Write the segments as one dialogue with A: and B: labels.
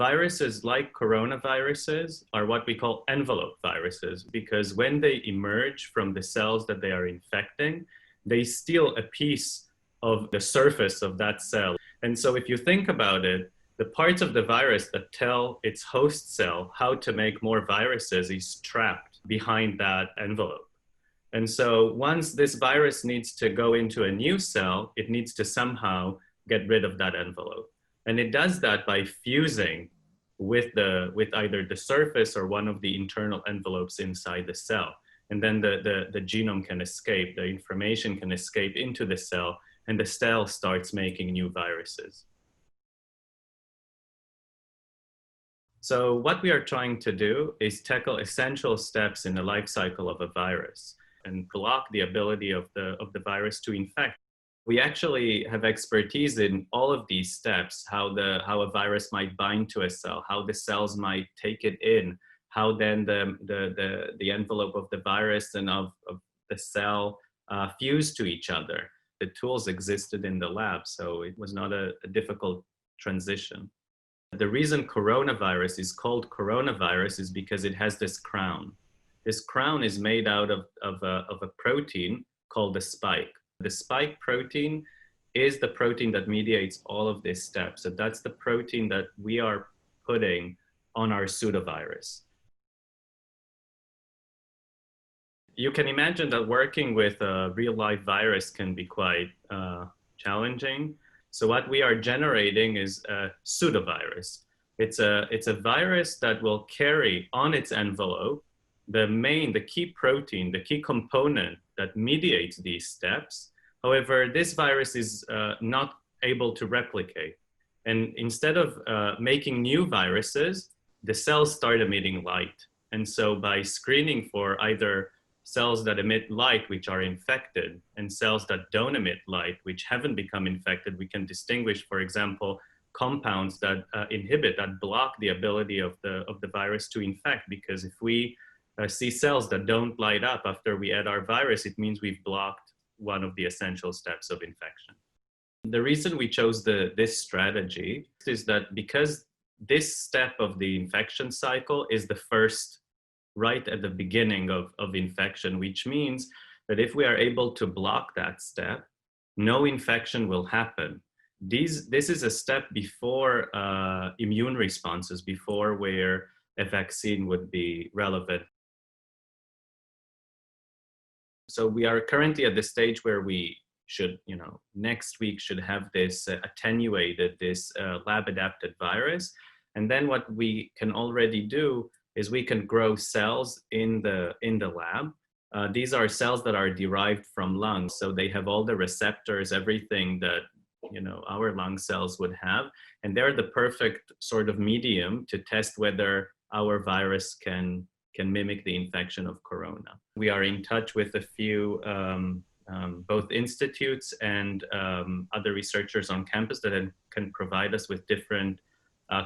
A: Viruses like coronaviruses are what we call envelope viruses, because when they emerge from the cells that they are infecting, they steal a piece of the surface of that cell. And so if you think about it, the parts of the virus that tell its host cell how to make more viruses is trapped behind that envelope. And so once this virus needs to go into a new cell, it needs to somehow get rid of that envelope. And it does that by fusing with either the surface or one of the internal envelopes inside the cell. And then the genome can escape, the information can escape into the cell, and the cell starts making new viruses. So what we are trying to do is tackle essential steps in the life cycle of a virus and block the ability of the virus to infect. We actually have expertise in all of these steps, how a virus might bind to a cell, how the cells might take it in, how then the envelope of the virus and of the cell fuse to each other. The tools existed in the lab, so it was not a difficult transition. The reason coronavirus is called coronavirus is because it has this crown. This crown is made out of a protein called the spike. The spike protein is the protein that mediates all of these steps. So that's the protein that we are putting on our pseudovirus. You can imagine that working with a real life virus can be quite challenging. So what we are generating is a pseudovirus. It's a virus that will carry on its envelope the key protein, the key component that mediates these steps. However, this virus is not able to replicate. And instead of making new viruses, the cells start emitting light. And so by screening for either cells that emit light, which are infected, and cells that don't emit light, which haven't become infected, we can distinguish, for example, compounds that inhibit, that block the ability of the virus to infect. Because if we see cells that don't light up after we add our virus, it means we've blocked one of the essential steps of infection. The reason we chose this strategy is that because this step of the infection cycle is the first right at the beginning of infection, which means that if we are able to block that step, no infection will happen. This is a step before immune responses, before where a vaccine would be relevant. So we are currently at the stage where we should, next week should have this attenuated, this lab adapted virus. And then what we can already do is we can grow cells in the lab. These are cells that are derived from lungs. So they have all the receptors, everything that, our lung cells would have. And they're the perfect sort of medium to test whether our virus can mimic the infection of corona. We are in touch with a few both institutes and other researchers on campus that can provide us with different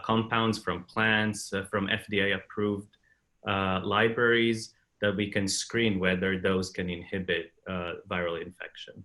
A: compounds from plants, from FDA-approved libraries that we can screen whether those can inhibit viral infection.